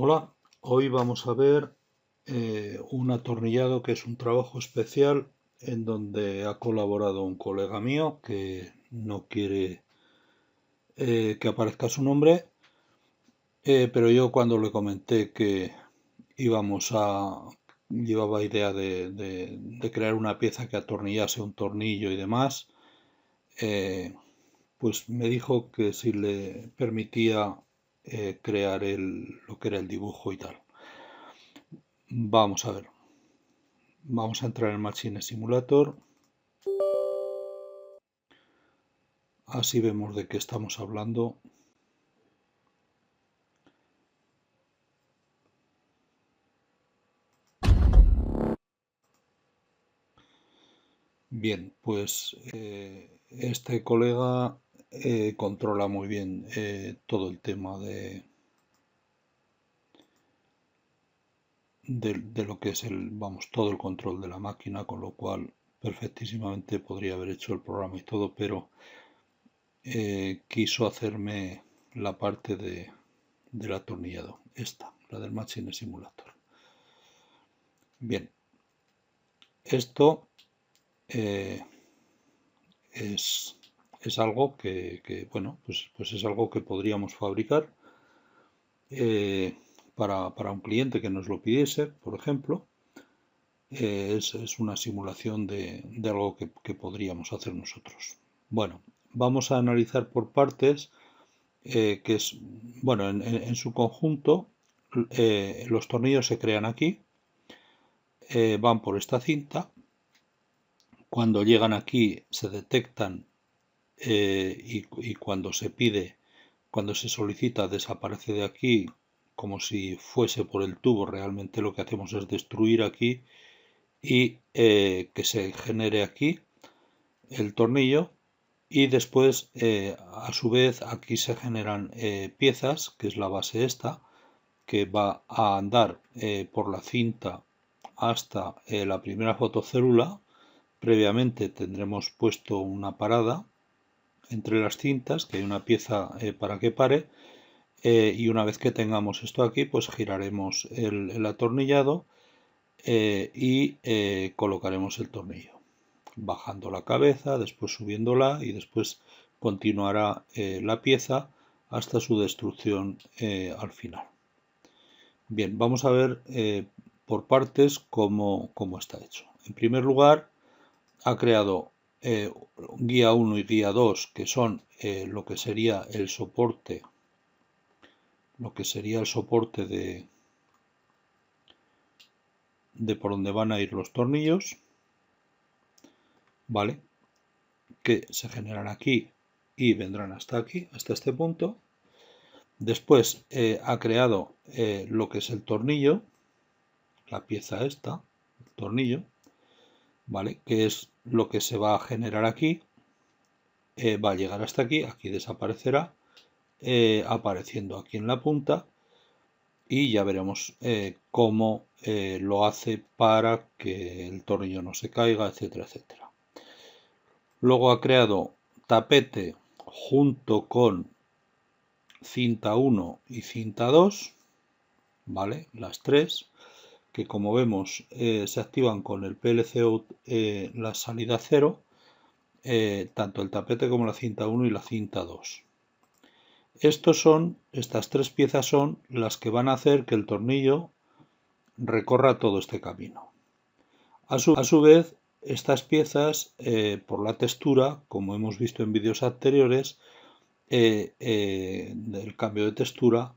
Hola, hoy vamos a ver un atornillado que es un trabajo especial en donde ha colaborado un colega mío que no quiere que aparezca su nombre, pero yo cuando le comenté que llevaba idea de crear una pieza que atornillase un tornillo y demás, eh, pues me dijo que si le permitía crear lo que era el dibujo y tal. Vamos a ver. Vamos a entrar en Machine Simulator. Así vemos de qué estamos hablando. Bien, pues este colega controla muy bien todo el tema de lo que es todo el control de la máquina, con lo cual perfectísimamente podría haber hecho el programa y todo, pero quiso hacerme la parte del atornillado, la del Machine Simulator. Bien, esto eh, es, es algo bueno, pues es algo que podríamos fabricar eh, para un cliente que nos lo pidiese, por ejemplo. Es una simulación de algo que podríamos hacer nosotros. Bueno, vamos a analizar por partes, que es, bueno, en su conjunto, los tornillos se crean aquí, van por esta cinta. Cuando llegan aquí se detectan y cuando se pide, cuando se solicita, desaparece de aquí como si fuese por el tubo. Realmente lo que hacemos es destruir aquí y que se genere aquí el tornillo, y después a su vez aquí se generan piezas, que es la base esta, que va a andar por la cinta hasta la primera fotocélula. Previamente tendremos puesto una parada entre las cintas, que hay una pieza para que pare, y una vez que tengamos esto aquí, pues giraremos el atornillado y colocaremos el tornillo, bajando la cabeza, después subiéndola, y después continuará la pieza hasta su destrucción al final. Bien, vamos a ver por partes cómo está hecho. En primer lugar, ha creado guía 1 y guía 2, que son lo que sería el soporte, de por donde van a ir los tornillos, ¿vale? Que se generan aquí y vendrán hasta aquí, hasta este punto. Después ha creado lo que es el tornillo, la pieza esta, el tornillo, ¿vale? Que es lo que se va a generar aquí. Va a llegar hasta aquí, aquí desaparecerá, apareciendo aquí en la punta, y ya veremos cómo lo hace para que el tornillo no se caiga, etcétera, etcétera. Luego ha creado tapete junto con cinta 1 y cinta 2, ¿vale? Las tres, que como vemos se activan con el PLC out, la salida 0, tanto el tapete como la cinta 1 y la cinta 2. Estas tres piezas son las que van a hacer que el tornillo recorra todo este camino. A su vez, estas piezas, por la textura, como hemos visto en vídeos anteriores, del cambio de textura,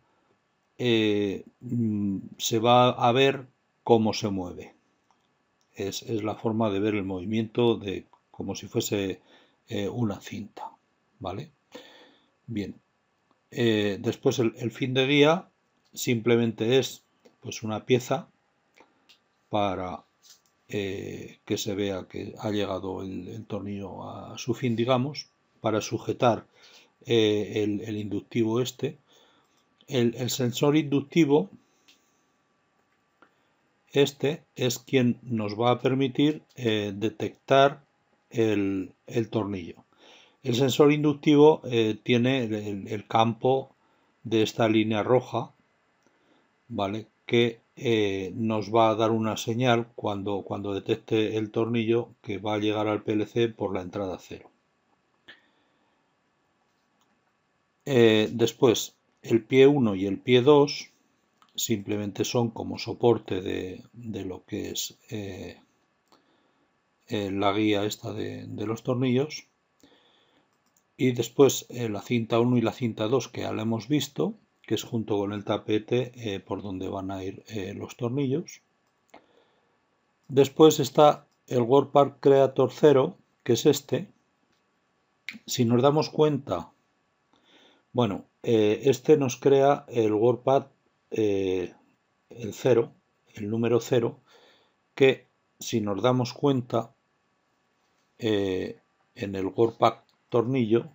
se va a ver cómo se mueve. Es la forma de ver el movimiento como si fuese una cinta, ¿vale? Bien. Después el fin de guía simplemente es pues una pieza para que se vea que ha llegado el tornillo a su fin, digamos, para sujetar el inductivo este. El sensor inductivo este es quien nos va a permitir detectar el tornillo. El sensor inductivo tiene el campo de esta línea roja, ¿vale? Que nos va a dar una señal cuando detecte el tornillo que va a llegar al PLC por la entrada 0. Después, el pie 1 y el pie 2 simplemente son como soporte de lo que es la guía esta de los tornillos. Y después la cinta 1 y la cinta 2 que ya la hemos visto, que es junto con el tapete por donde van a ir los tornillos. Después está el Workpart Creator 0, que es este. Si nos damos cuenta, bueno, este nos crea el Workpart el 0, el número 0, que si nos damos cuenta en el Workpart tornillo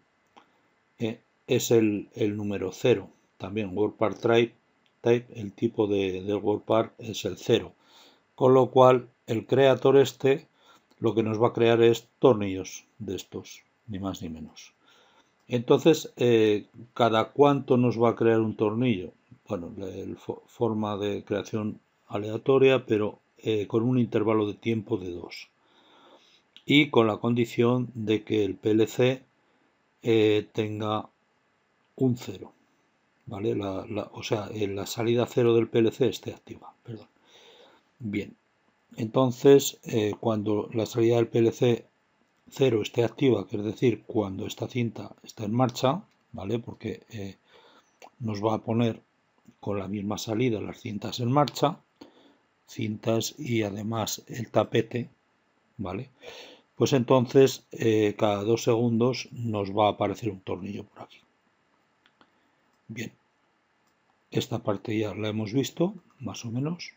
es el número 0. También Workpart type, el tipo del Workpart es el 0. Con lo cual el creator este lo que nos va a crear es tornillos de estos, ni más ni menos. Entonces, ¿cada cuánto nos va a crear un tornillo? Bueno, forma de creación aleatoria, pero con un intervalo de tiempo de 2. Y con la condición de que el PLC tenga un 0. ¿Vale? O sea, la salida 0 del PLC esté activa. Perdón. Bien, entonces cuando la salida del PLC 0 esté activa, que es decir, cuando esta cinta está en marcha, ¿vale? Porque nos va a poner con la misma salida las cintas en marcha, cintas y además el tapete, ¿vale? Pues entonces cada 2 segundos nos va a aparecer un tornillo por aquí. Bien, esta parte ya la hemos visto, más o menos.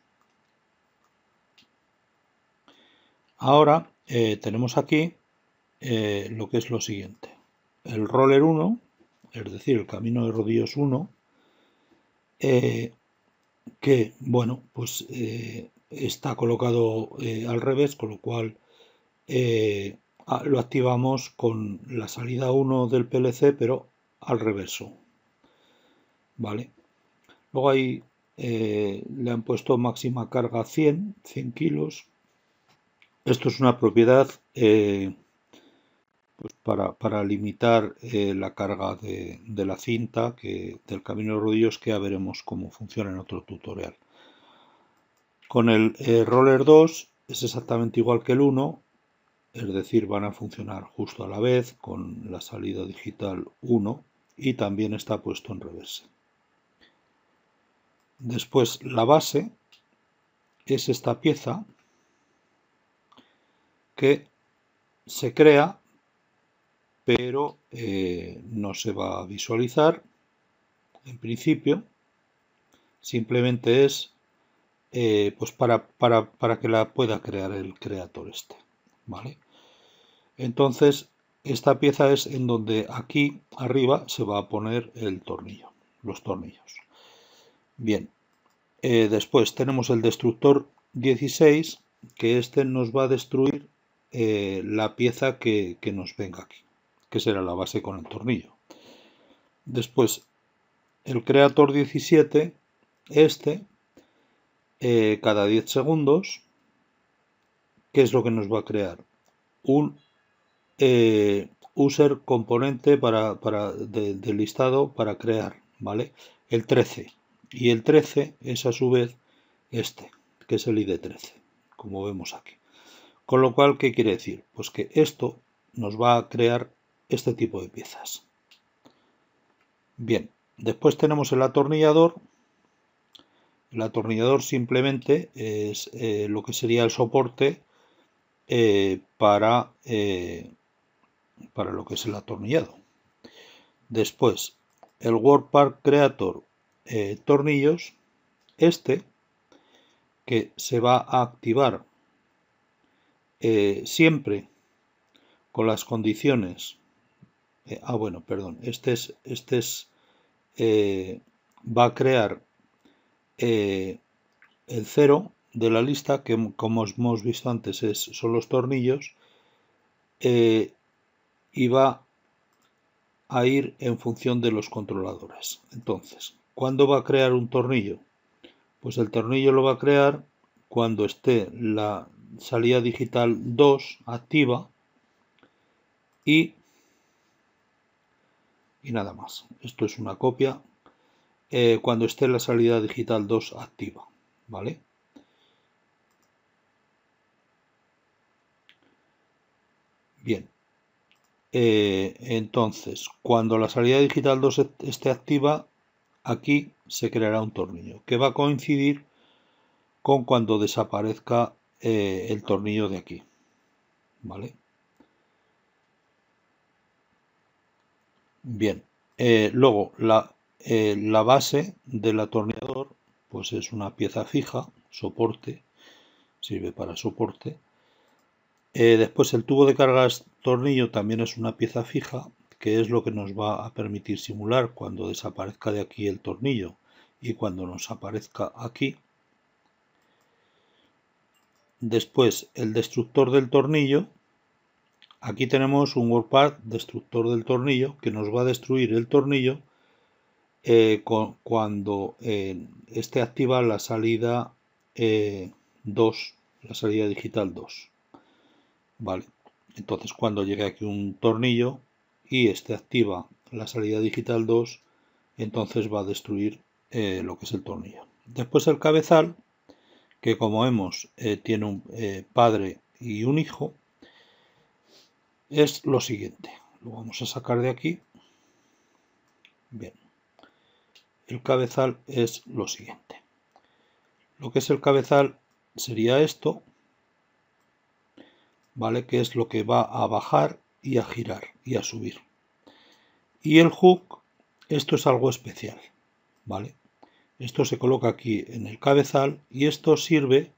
Ahora tenemos aquí lo que es lo siguiente. El roller 1, es decir, el camino de rodillos 1, que, bueno, pues está colocado al revés, con lo cual lo activamos con la salida 1 del PLC, pero al reverso. ¿Vale? Luego ahí le han puesto máxima carga 100 kilos. Esto es una propiedad pues para limitar la carga de la cinta del camino de rodillos, que ya veremos cómo funciona en otro tutorial. Con el roller 2 es exactamente igual que el 1, es decir, van a funcionar justo a la vez con la salida digital 1 y también está puesto en reverse. Después la base es esta pieza que se crea, pero no se va a visualizar en principio, simplemente es pues para que la pueda crear el creator este, ¿vale? Entonces esta pieza es en donde aquí arriba se va a poner el tornillo, los tornillos. Bien, después tenemos el destructor 16, que este nos va a destruir la pieza que nos venga aquí, que será la base con el tornillo. Después el creator 17, este, cada 10 segundos, ¿qué es lo que nos va a crear? Un user componente de listado para crear, ¿vale? El 13. Y el 13 es a su vez este, que es el ID 13, como vemos aquí. Con lo cual, ¿qué quiere decir? Pues que esto nos va a crear este tipo de piezas. Bien, después tenemos el atornillador. El atornillador simplemente es lo que sería el soporte para lo que es el atornillado. Después, el Workpart Creator tornillos, este, que se va a activar siempre con las condiciones. Bueno, perdón, este va a crear el 0 de la lista, que como hemos visto antes son los tornillos, y va a ir en función de los controladores. Entonces, ¿cuándo va a crear un tornillo? Pues el tornillo lo va a crear cuando esté la salida digital 2 activa y nada más. Esto es una copia. Cuando esté la salida digital 2 activa, ¿vale? Bien. Entonces, cuando la salida digital 2 esté activa, aquí se creará un tornillo que va a coincidir con cuando desaparezca el tornillo de aquí, ¿vale? Bien, luego la base del atornillador pues es una pieza fija, soporte, sirve para soporte. Después el tubo de cargas tornillo también es una pieza fija, que es lo que nos va a permitir simular cuando desaparezca de aquí el tornillo y cuando nos aparezca aquí. Después el destructor del tornillo. Aquí tenemos un WordPad destructor del tornillo que nos va a destruir el tornillo cuando esté activa la salida 2, la salida digital 2. Vale, entonces cuando llegue aquí un tornillo y esté activa la salida digital 2, entonces va a destruir lo que es el tornillo. Después el cabezal, que como vemos tiene un padre y un hijo, es lo siguiente. Lo vamos a sacar de aquí. Bien, el cabezal es lo siguiente. Lo que es el cabezal sería esto, ¿vale? Que es lo que va a bajar y a girar y a subir. Y el hook, esto es algo especial, ¿vale? Esto se coloca aquí en el cabezal y esto sirve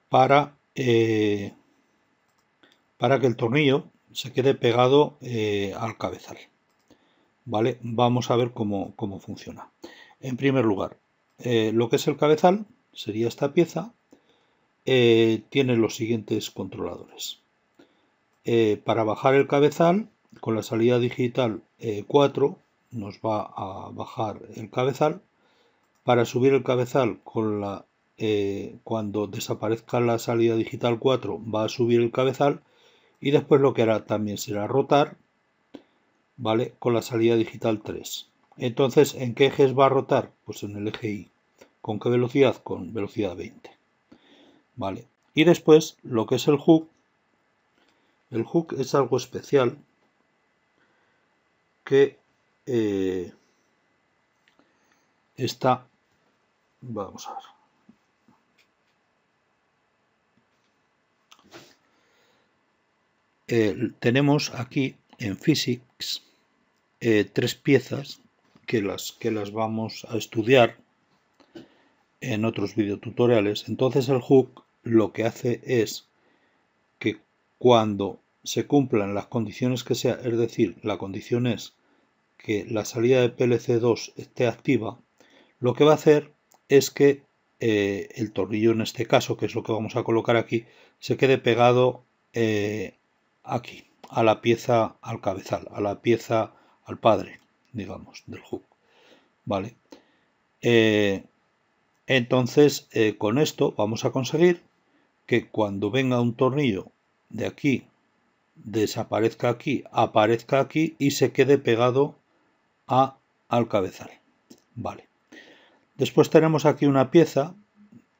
para que el tornillo se quede pegado al cabezal, ¿vale? Vamos a ver cómo funciona. En primer lugar, lo que es el cabezal sería esta pieza. Tiene los siguientes controladores. Para bajar el cabezal, con la salida digital 4 nos va a bajar el cabezal. Para subir el cabezal, cuando desaparezca la salida digital 4 va a subir el cabezal, y después lo que hará también será rotar, ¿vale? Con la salida digital 3. Entonces, ¿en qué ejes va a rotar? Pues en el eje Y. ¿Con qué velocidad? Con velocidad 20. ¿Vale? Y después lo que es el hook es algo especial que está, vamos a ver, tenemos aquí en Physics tres piezas que las vamos a estudiar en otros videotutoriales. Entonces el hook lo que hace es que cuando se cumplan las condiciones que sea, es decir, la condición es que la salida de PLC2 esté activa, lo que va a hacer es que el tornillo en este caso, que es lo que vamos a colocar aquí, se quede pegado aquí, a la pieza, al cabezal, a la pieza, al padre, digamos, del hook. ¿Vale? Entonces, con esto vamos a conseguir que cuando venga un tornillo de aquí, desaparezca aquí, aparezca aquí y se quede pegado al cabezal. Vale. Después tenemos aquí una pieza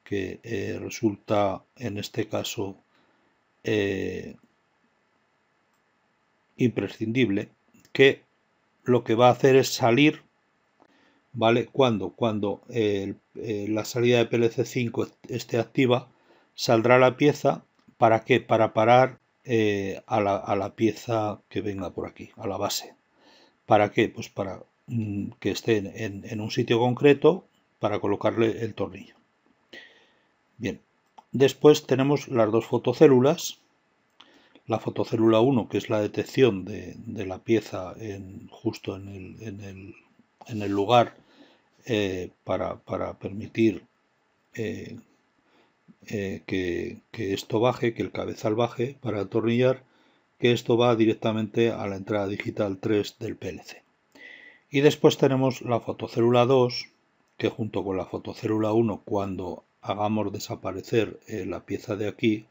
que resulta en este caso imprescindible, que lo que va a hacer es salir, ¿vale? Cuando la salida de PLC5 esté activa, saldrá la pieza. ¿Para qué? Para parar a la pieza que venga por aquí, a la base. ¿Para qué? Pues para que esté en un sitio concreto para colocarle el tornillo. Bien, después tenemos las dos fotocélulas. La fotocélula 1, que es la detección de la pieza justo en el lugar para permitir que esto baje, que el cabezal baje para atornillar, que esto va directamente a la entrada digital 3 del PLC. Y después tenemos la fotocélula 2, que junto con la fotocélula 1, cuando hagamos desaparecer la pieza de aquí,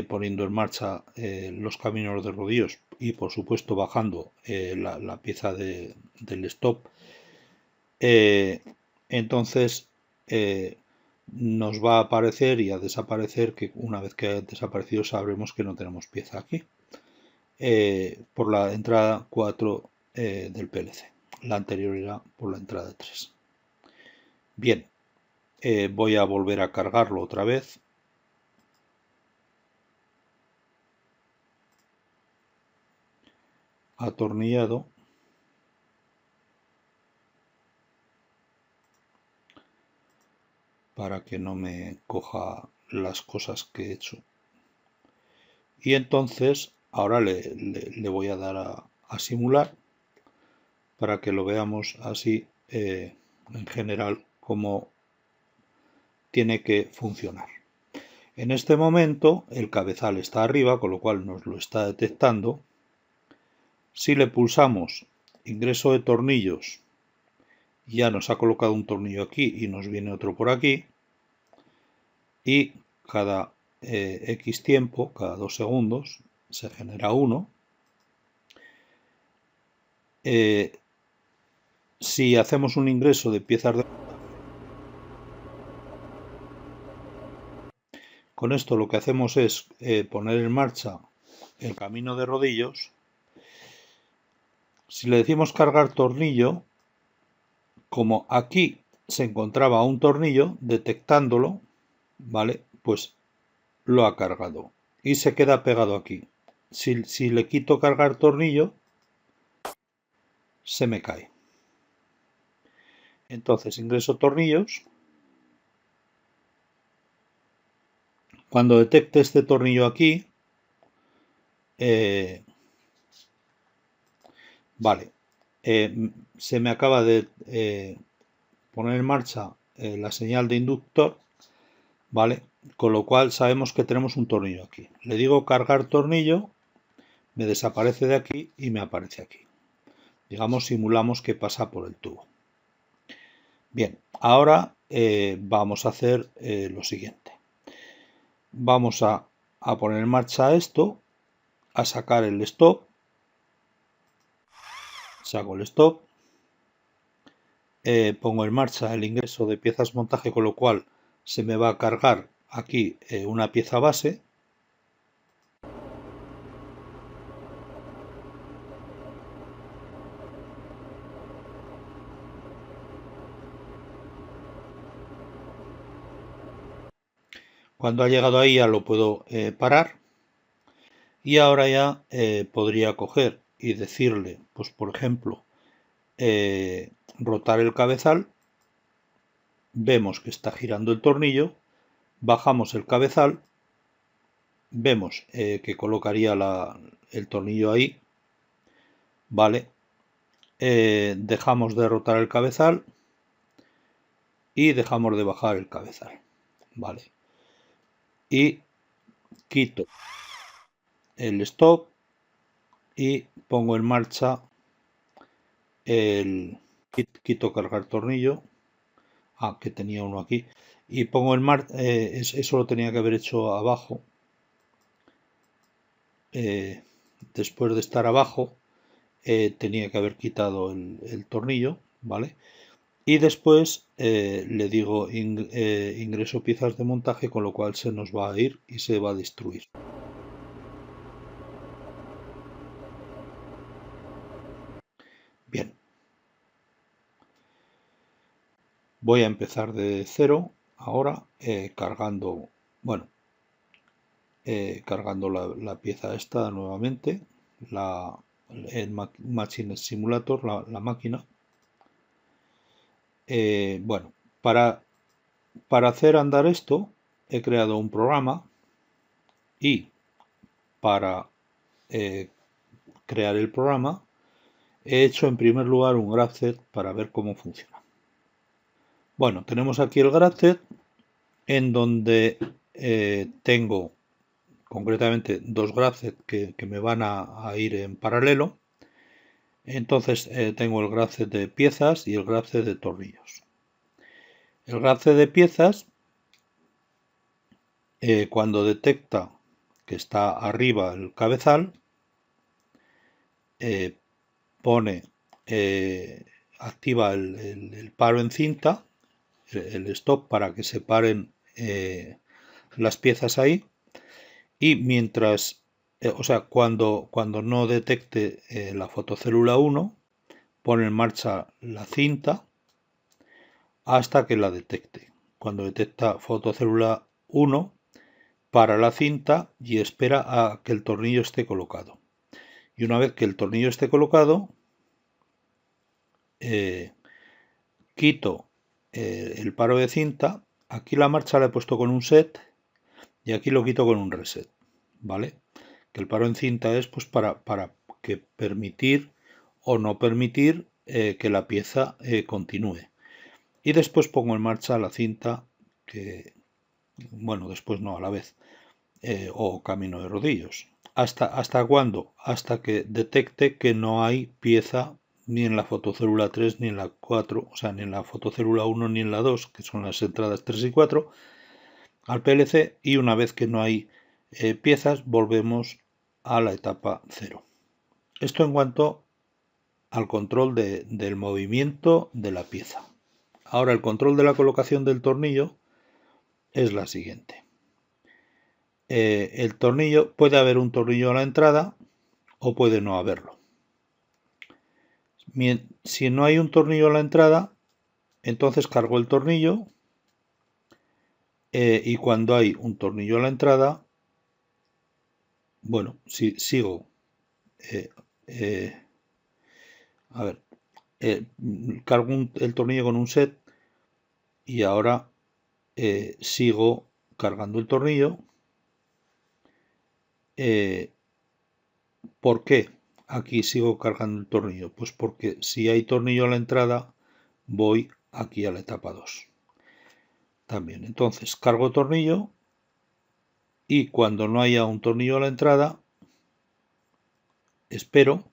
poniendo en marcha los caminos de rodillos y por supuesto bajando la pieza del stop, entonces nos va a aparecer y a desaparecer, que una vez que ha desaparecido sabremos que no tenemos pieza aquí, por la entrada 4 del PLC. La anterior era por la entrada 3. Bien, voy a volver a cargarlo otra vez. Atornillado. Para que no me coja las cosas que he hecho. Y entonces ahora le voy a dar a simular para que lo veamos así en general cómo tiene que funcionar. En este momento el cabezal está arriba, con lo cual nos lo está detectando. Si le pulsamos ingreso de tornillos, ya nos ha colocado un tornillo aquí y nos viene otro por aquí. Y cada X tiempo, cada 2 segundos, se genera uno. Si hacemos un ingreso de piezas de... Con esto lo que hacemos es poner en marcha el camino de rodillos. Si le decimos cargar tornillo, como aquí se encontraba un tornillo, detectándolo, ¿vale? Pues lo ha cargado y se queda pegado aquí. Si le quito cargar tornillo, se me cae. Entonces ingreso tornillos. Cuando detecte este tornillo aquí, vale, se me acaba de poner en marcha la señal de inductor, vale, con lo cual sabemos que tenemos un tornillo aquí. Le digo cargar tornillo, me desaparece de aquí y me aparece aquí. Digamos, simulamos que pasa por el tubo. Bien, ahora vamos a hacer lo siguiente. Vamos a poner en marcha esto, a sacar el stop. Saco el stop. Pongo en marcha el ingreso de piezas montaje, con lo cual se me va a cargar aquí una pieza base. Cuando ha llegado ahí ya lo puedo parar. Y ahora ya podría coger y decirle, pues por ejemplo, rotar el cabezal. Vemos que está girando el tornillo. Bajamos el cabezal. Vemos que colocaría el tornillo ahí. Vale. Dejamos de rotar el cabezal. Y dejamos de bajar el cabezal. Vale. Y quito el stop y pongo en marcha el quito cargar tornillo, que tenía uno aquí, y pongo en marcha, eso lo tenía que haber hecho abajo, después de estar abajo tenía que haber quitado el tornillo, ¿vale? Y después le digo ingreso piezas de montaje, con lo cual se nos va a ir y se va a destruir. Bien. Voy a empezar de cero ahora, cargando, bueno, cargando la pieza esta nuevamente, el Machine Simulator, la máquina. Bueno, para hacer andar esto he creado un programa y para crear el programa he hecho en primer lugar un graph para ver cómo funciona. Bueno, tenemos aquí el graph en donde tengo concretamente dos graph que me van a ir en paralelo. Entonces tengo el graph de piezas y el graph de tornillos. El RACE de piezas, cuando detecta que está arriba el cabezal, activa el paro en cinta, el stop, para que se paren las piezas ahí, y mientras, cuando no detecte la fotocélula 1, pone en marcha la cinta hasta que la detecte. Cuando detecta fotocélula 1, para la cinta y espera a que el tornillo esté colocado. Y una vez que el tornillo esté colocado, quito el paro de cinta. Aquí la marcha la he puesto con un set y aquí lo quito con un reset, ¿vale? Que el paro en cinta es pues para que permitir o no permitir que la pieza continúe. Y después pongo en marcha la cinta, bueno, después no, a la vez, o camino de rodillos. ¿Hasta cuándo? Hasta que detecte que no hay pieza ni en la fotocélula 3 ni en la 4, o sea, ni en la fotocélula 1 ni en la 2, que son las entradas 3 y 4, al PLC, y una vez que no hay piezas, volvemos a la etapa 0. Esto en cuanto al control del movimiento de la pieza. Ahora el control de la colocación del tornillo es la siguiente. El tornillo, puede haber un tornillo a la entrada o puede no haberlo. Si no hay un tornillo a la entrada, entonces cargo el tornillo, y cuando hay un tornillo a la entrada, bueno, si sigo, a ver, cargo el tornillo con un set y ahora sigo cargando el tornillo. ¿Por qué aquí sigo cargando el tornillo? Pues porque si hay tornillo a la entrada, voy aquí a la etapa 2. También, entonces cargo tornillo y cuando no haya un tornillo a la entrada, espero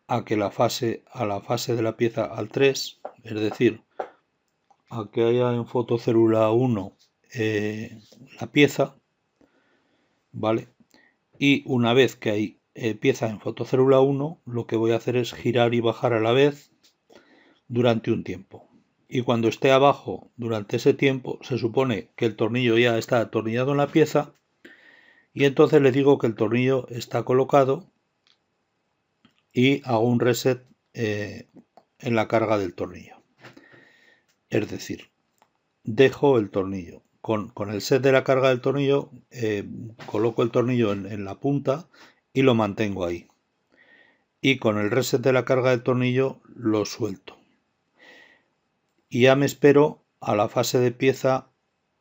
a que la fase de la pieza al 3, es decir, a que haya en fotocélula 1 la pieza, ¿vale? Y una vez que hay pieza en fotocélula 1, lo que voy a hacer es girar y bajar a la vez durante un tiempo. Y cuando esté abajo durante ese tiempo, se supone que el tornillo ya está atornillado en la pieza, y entonces le digo que el tornillo está colocado y hago un reset en la carga del tornillo. Es decir, dejo el tornillo. Con el set de la carga del tornillo, coloco el tornillo en la punta y lo mantengo ahí. Y con el reset de la carga del tornillo lo suelto. Y ya me espero a la fase de pieza,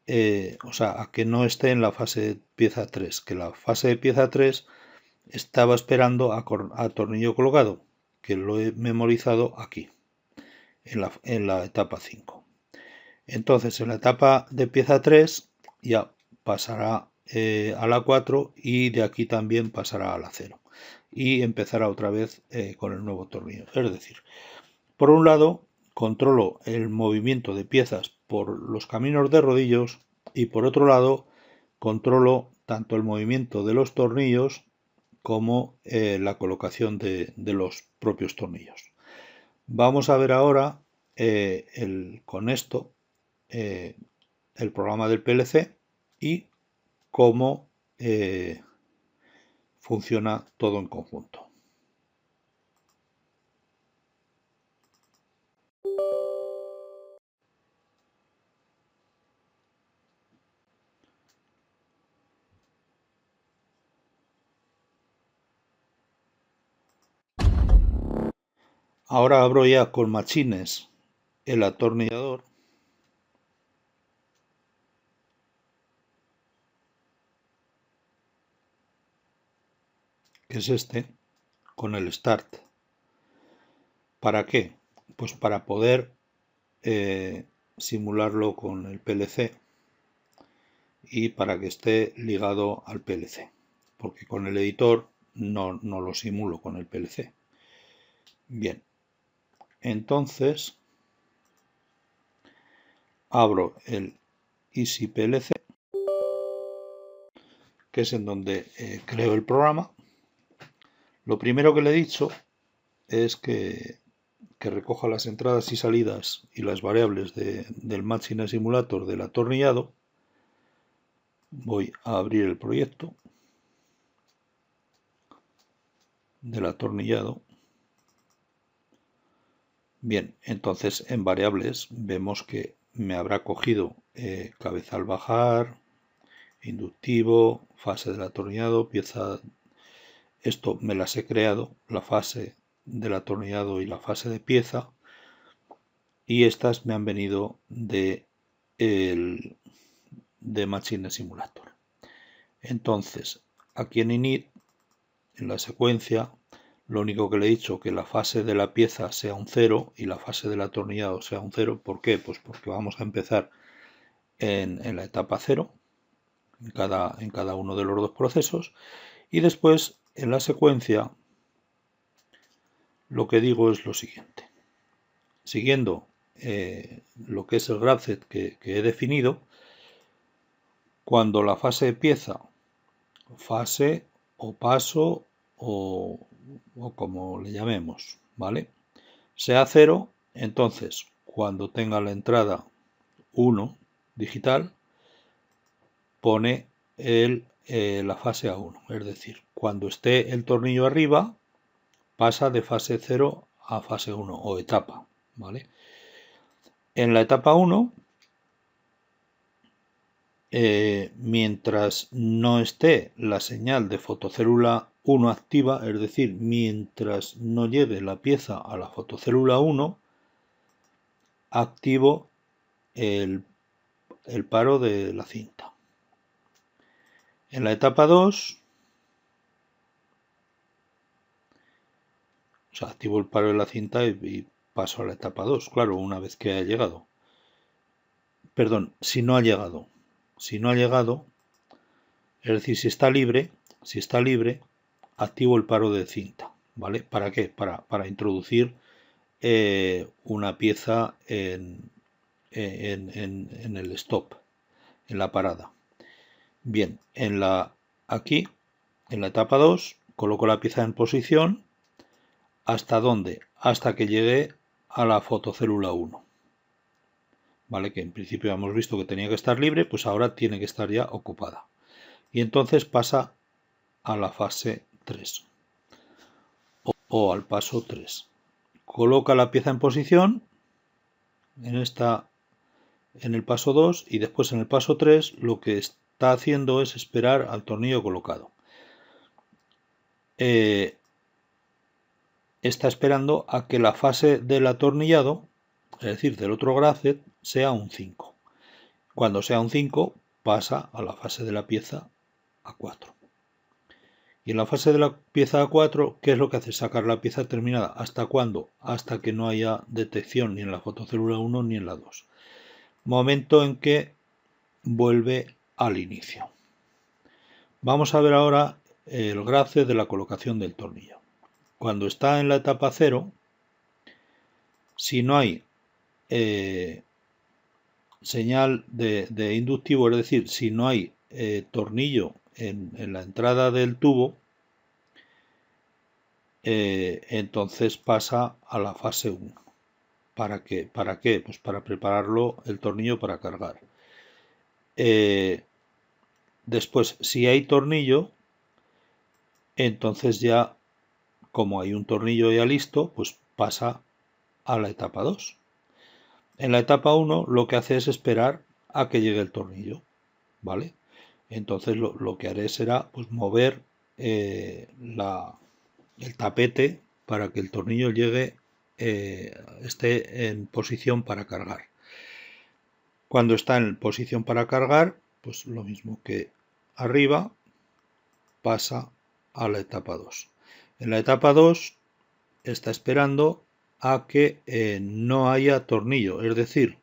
a que no esté en la fase de pieza 3, que la fase de pieza 3 estaba esperando a tornillo colocado, que lo he memorizado aquí, en la etapa 5. Entonces en la etapa de pieza 3 ya pasará a la 4 y de aquí también pasará a la 0. Y empezará otra vez con el nuevo tornillo. Es decir, por un lado, controlo el movimiento de piezas por los caminos de rodillos y por otro lado, controlo tanto el movimiento de los tornillos como la colocación de los propios tornillos. Vamos a ver ahora con esto el programa del PLC y cómo funciona todo en conjunto. Ahora abro ya con Machines el atornillador, que es este, con el Start. ¿Para qué? Pues para poder simularlo con el PLC y para que esté ligado al PLC, porque con el editor no lo simulo con el PLC. Bien, entonces abro el Easy PLC, que es en donde creo el programa. Lo primero que le he dicho es que recoja las entradas y salidas y las variables del Machine Simulator del atornillado. Voy a abrir el proyecto del atornillado. Bien, entonces en variables vemos que me habrá cogido cabeza al bajar, inductivo, fase del atornillado, pieza. Esto me las he creado, la fase del atornillado y la fase de pieza, y estas me han venido de Machine Simulator. Entonces, aquí en init, en la secuencia, lo único que le he dicho que la fase de la pieza sea un 0 y la fase del atornillado sea un 0. ¿Por qué? Pues porque vamos a empezar en la etapa 0 en cada uno de los dos procesos, y después en la secuencia lo que digo es lo siguiente. Siguiendo lo que es el graph que he definido, cuando la fase de pieza, fase o paso o como le llamemos, ¿vale?, sea 0, entonces cuando tenga la entrada 1 digital, pone la fase a 1, es decir, cuando esté el tornillo arriba, pasa de fase 0 a fase 1 o etapa, ¿vale? En la etapa 1, mientras no esté la señal de fotocélula 1 activa, es decir, mientras no llegue la pieza a la fotocélula 1, activo el paro de la cinta. En la etapa 2, o sea, activo el paro de la cinta y paso a la etapa 2, claro, una vez que haya llegado. Perdón, si no ha llegado. Si no ha llegado, es decir, si está libre, activo el paro de cinta, ¿vale? ¿Para qué? Para introducir una pieza en el stop, en la parada. Bien, aquí, en la etapa 2, coloco la pieza en posición. ¿Hasta dónde? Hasta que llegue a la fotocélula 1. ¿Vale? Que en principio hemos visto que tenía que estar libre, pues ahora tiene que estar ya ocupada. Y entonces pasa a la fase 3 o al paso 3. Coloca la pieza en posición en el paso 2 y después en el paso 3 lo que está haciendo es esperar al tornillo colocado. Está esperando a que la fase del atornillado, es decir, del otro graph, sea un 5. Cuando sea un 5 pasa a la fase de la pieza A4. Y en la fase de la pieza A4, ¿qué es lo que hace? Sacar la pieza terminada. ¿Hasta cuándo? Hasta que no haya detección ni en la fotocélula 1 ni en la 2. Momento en que vuelve al inicio. Vamos a ver ahora el graph de la colocación del tornillo. Cuando está en la etapa 0, si no hay señal de inductivo, es decir, si no hay tornillo en la entrada del tubo, entonces pasa a la fase 1. ¿Para qué? Pues para prepararlo el tornillo para cargar. Después, si hay tornillo, entonces ya, como hay un tornillo ya listo, pues pasa a la etapa 2. En la etapa 1 lo que hace es esperar a que llegue el tornillo, ¿vale? Entonces lo que haré será pues mover el tapete para que el tornillo llegue, esté en posición para cargar. Cuando está en posición para cargar, pues lo mismo que arriba, pasa a la etapa 2. En la etapa 2 está esperando a que no haya tornillo, es decir,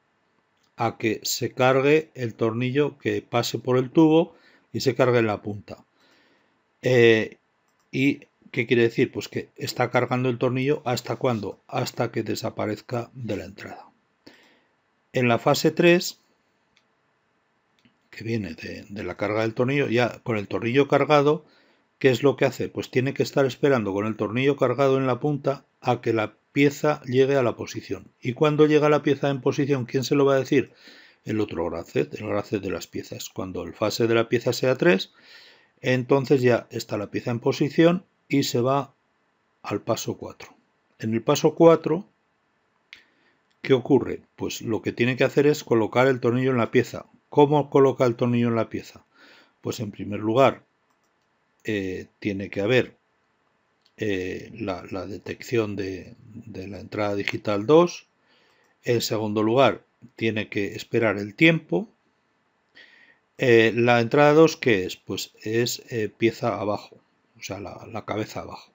a que se cargue el tornillo, que pase por el tubo y se cargue en la punta. ¿Y qué quiere decir? Pues que está cargando el tornillo ¿hasta cuándo? Hasta que desaparezca de la entrada. En la fase 3, que viene de la carga del tornillo, ya con el tornillo cargado, ¿qué es lo que hace? Pues tiene que estar esperando con el tornillo cargado en la punta a que la pieza llegue a la posición. Y cuando llega la pieza en posición, ¿quién se lo va a decir? El otro gracet, el gracet de las piezas. Cuando el fase de la pieza sea 3, entonces ya está la pieza en posición y se va al paso 4. En el paso 4, ¿qué ocurre? Pues lo que tiene que hacer es colocar el tornillo en la pieza. ¿Cómo coloca el tornillo en la pieza? Pues en primer lugar, tiene que haber la detección de la entrada digital 2. En segundo lugar, tiene que esperar el tiempo. La entrada 2, ¿qué es? Pues es pieza abajo, o sea, la cabeza abajo.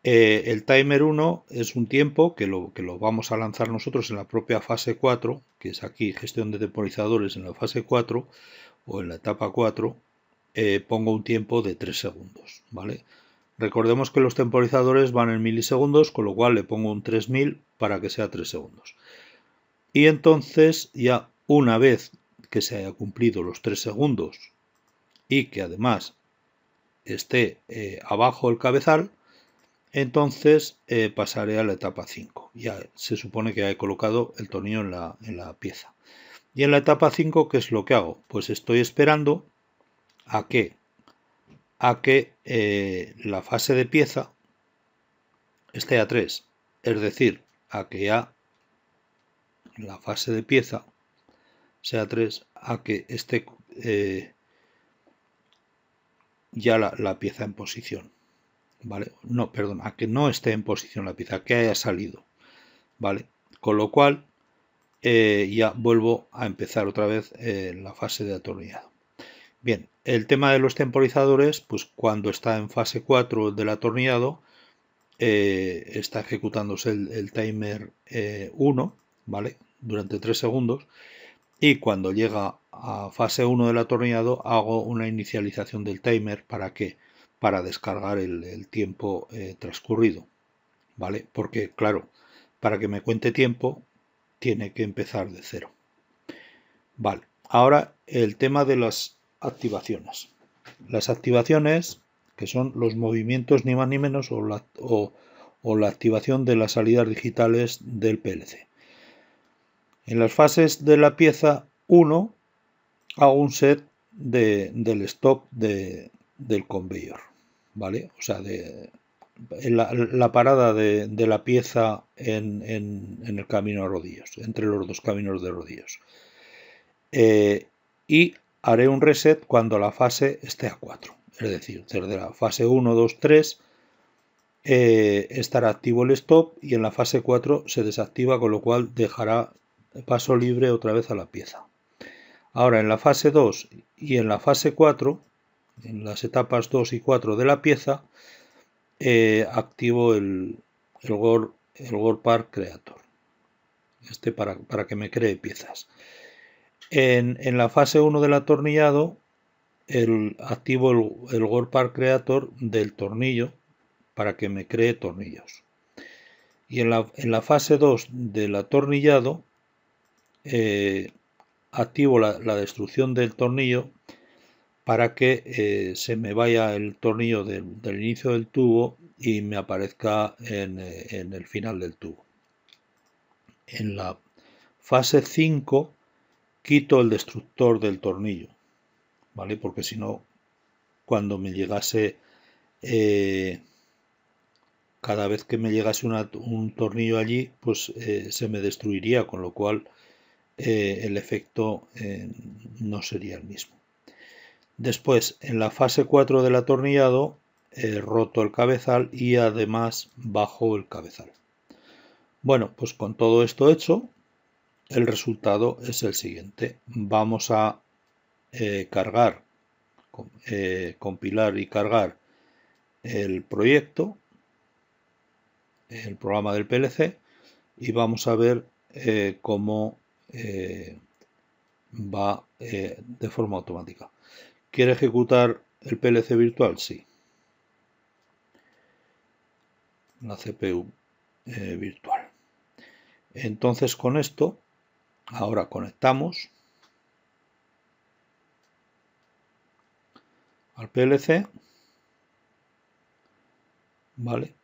El timer 1 es un tiempo que lo vamos a lanzar nosotros en la propia fase 4, que es aquí gestión de temporizadores en la fase 4 o en la etapa 4, pongo un tiempo de 3 segundos, ¿vale? Recordemos que los temporizadores van en milisegundos, con lo cual le pongo un 3000 para que sea 3 segundos. Y entonces ya una vez que se haya cumplido los 3 segundos y que además esté abajo el cabezal, entonces pasaré a la etapa 5. Ya se supone que he colocado el tornillo en la pieza. Y en la etapa 5, ¿qué es lo que hago? Pues estoy esperando a que la fase de pieza esté a 3. Es decir, a que ya la fase de pieza sea 3, a que esté ya la pieza en posición. ¿Vale? No, perdón, a que no esté en posición la pieza, que haya salido. ¿Vale? Con lo cual, ya vuelvo a empezar otra vez la fase de atornillado. Bien, el tema de los temporizadores, pues cuando está en fase 4 del atornillado, está ejecutándose el timer 1, ¿vale? Durante 3 segundos, y cuando llega a fase 1 del atornillado hago una inicialización del timer. ¿Para qué? Para descargar el tiempo transcurrido, ¿vale? Porque, claro, para que me cuente tiempo tiene que empezar de 0. Vale, ahora el tema de las activaciones. Las activaciones, que son los movimientos ni más ni menos, o la activación de las salidas digitales del PLC. En las fases de la pieza 1 hago un set del stop del conveyor, ¿vale? O sea, la parada de la pieza en el camino a rodillos, entre los dos caminos de rodillos. Y haré un reset cuando la fase esté a 4. Es decir, desde la fase 1, 2, 3 estará activo el stop y en la fase 4 se desactiva, con lo cual dejará paso libre otra vez a la pieza. Ahora en la fase 2 y en la fase 4, en las etapas 2 y 4 de la pieza, activo el World Part Creator, para que me cree piezas. En la fase 1 del atornillado, activo el World Part Creator del tornillo para que me cree tornillos. Y en la fase 2 del atornillado, activo la destrucción del tornillo para que se me vaya el tornillo del inicio del tubo y me aparezca en el final del tubo. En la fase 5 quito el destructor del tornillo, ¿vale? Porque si no, cuando me llegase, cada vez que me llegase un tornillo allí, pues se me destruiría, con lo cual el efecto no sería el mismo. Después, en la fase 4 del atornillado, roto el cabezal y además bajo el cabezal. Bueno, pues con todo esto hecho, el resultado es el siguiente. Vamos a cargar, compilar y cargar el proyecto, el programa del PLC, y vamos a ver cómo va de forma automática. ¿Quiere ejecutar el PLC virtual? Sí. La CPU virtual. Entonces con esto Ahora conectamos al PLC, ¿vale?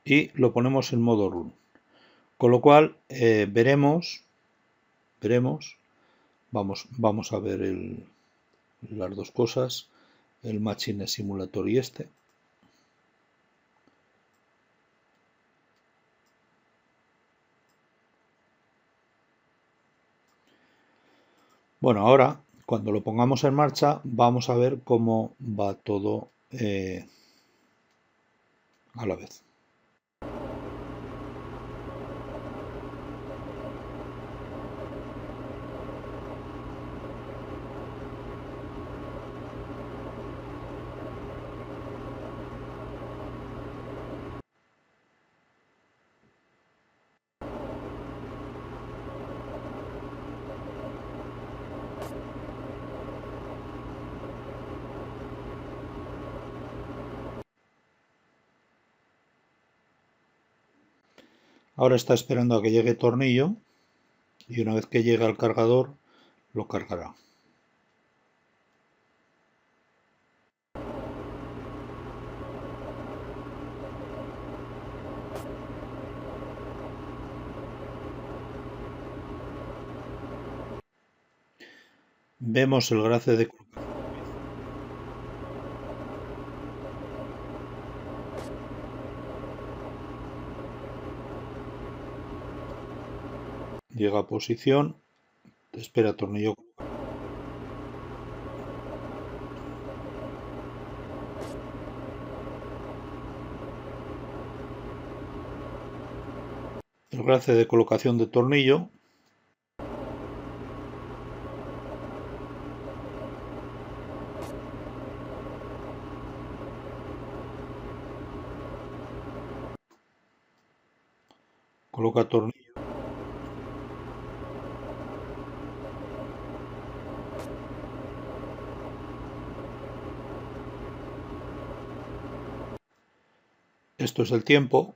Y lo ponemos en modo run. Con lo cual veremos, vamos a ver las dos cosas, el Machine Simulator y este. Bueno, ahora cuando lo pongamos en marcha vamos a ver cómo va todo a la vez. Ahora está esperando a que llegue tornillo y una vez que llegue al cargador lo cargará. Vemos el grace de llega a posición, espera tornillo. El grace de colocación de tornillo. Coloca tornillo. Esto es el tiempo.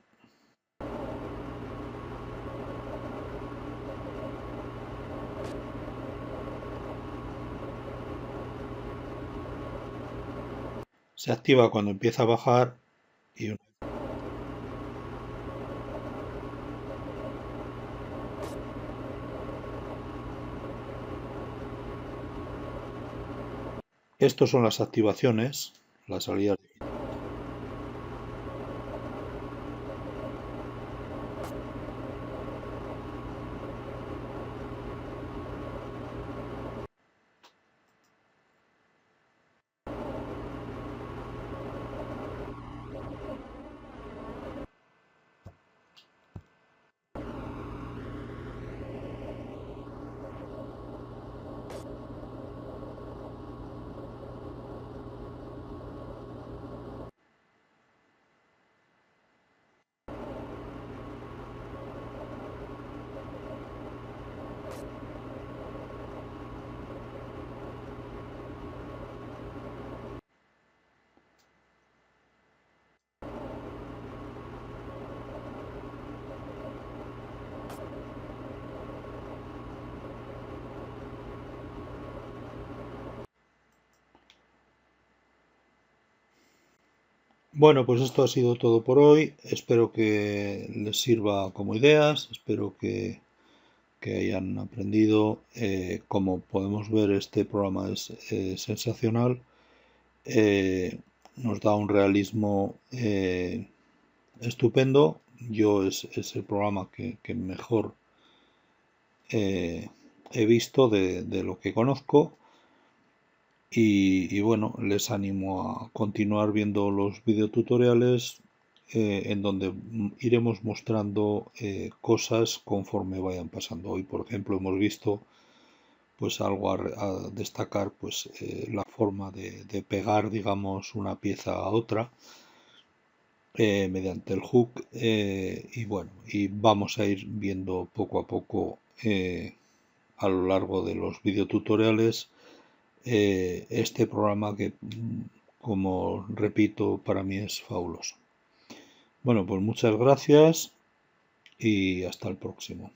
Se activa cuando empieza a bajar y estos son las activaciones, las salidas. Bueno, pues esto ha sido todo por hoy. Espero que les sirva como ideas. Espero que hayan aprendido. Como podemos ver, este programa es sensacional. Nos da un realismo estupendo. Es el programa que mejor he visto de lo que conozco. Y bueno, les animo a continuar viendo los videotutoriales en donde iremos mostrando cosas conforme vayan pasando. Hoy, por ejemplo, hemos visto pues algo a destacar, pues la forma de pegar, digamos, una pieza a otra mediante el hook y bueno, y vamos a ir viendo poco a poco a lo largo de los videotutoriales este programa que, como repito, para mí es fabuloso. Bueno, pues muchas gracias y hasta el próximo.